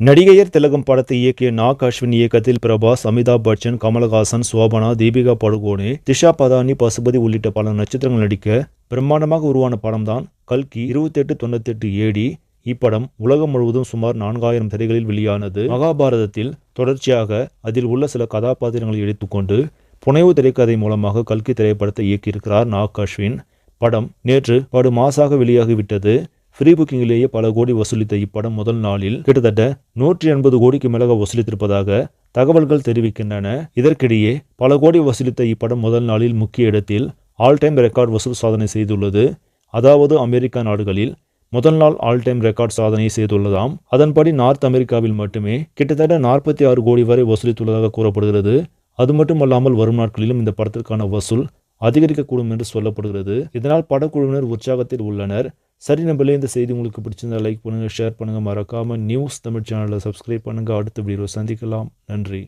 நடிகையர் திலகம் படத்தை இயக்கிய நாக் அஸ்வின் இயக்கத்தில் பிரபாஸ், அமிதாப் பச்சன், கமலஹாசன், சோபனா, தீபிகா படுகோனே, திஷா பதானி, பசுபதி உள்ளிட்ட பல நட்சத்திரங்கள் நடிக்க பிரம்மாண்டமாக உருவான படம்தான் கல்கி 2898 AD. இப்படம் உலகம் முழுவதும் சுமார் 4000 திரைகளில் வெளியானது. மகாபாரதத்தில் தொடர்ச்சியாக அதில் உள்ள சில கதாபாத்திரங்களை எடுத்துக்கொண்டு புனைவு திரைக்கதை மூலமாக கல்கி திரைப்படத்தை இயக்கியிருக்கிறார் நாக் அஸ்வின். படம் நேற்று படு மாசாக வெளியாகிவிட்டது. ஃப்ரீ புக்கிங்கிலேயே பல கோடி வசூலித்த இப்படம் முதல் நாளில் கிட்டத்தட்ட 180 கோடிக்கு மேலாக வசூலித்திருப்பதாக தகவல்கள் தெரிவிக்கின்றன. இதற்கிடையே பல கோடி வசூலித்த இப்படம் முதல் நாளில் முக்கிய இடத்தில் ஆல் டைம் ரெக்கார்ட் வசூல் சாதனை செய்துள்ளது. அதாவது அமெரிக்கா நாடுகளில் முதல் நாள் ஆல் டைம் ரெக்கார்ட் சாதனை செய்துள்ளதாம். அதன்படி நார்த் அமெரிக்காவில் மட்டுமே கிட்டத்தட்ட 46 கோடி வரை வசூலித்துள்ளதாக கூறப்படுகிறது. அது மட்டுமல்லாமல் வரும் நாட்களிலும் இந்த படத்திற்கான வசூல் அதிகரிக்கக்கூடும் என்று சொல்லப்படுகிறது. இதனால் படக்குழுவினர் உற்சாகத்தில் உள்ளனர். சரி நம்பளே, இந்த செய்தி உங்களுக்கு பிடிச்சிருந்தா லைக் பண்ணுங்கள், ஷேர் பண்ணுங்கள், மறக்காமல் நியூஸ் தமிழ் சேனலை சப்ஸ்கிரைப் பண்ணுங்கள். அடுத்த வீடியோவில் சந்திக்கலாம். நன்றி.